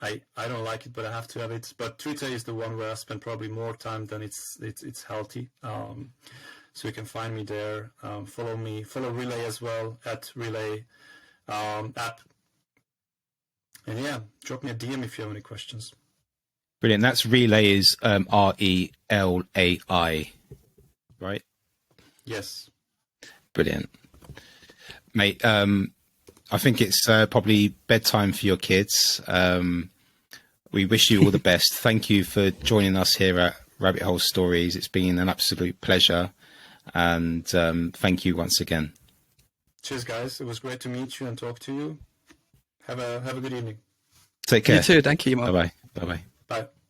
I don't like it, but I have to have it. But Twitter is the one where I spend probably more time than it's healthy. So you can find me there. Follow Relay as well at Relay app. And yeah, drop me a DM if you have any questions. Brilliant. That's Relay is RELAI, right? Yes. Brilliant. Mate, I think it's probably bedtime for your kids. We wish you all the best. Thank you for joining us here at Rabbit Hole Stories. It's been an absolute pleasure. And thank you once again. Cheers, guys. It was great to meet you and talk to you. Have a good evening. Take care. You too. Thank you, Imo. Bye-bye. Bye-bye.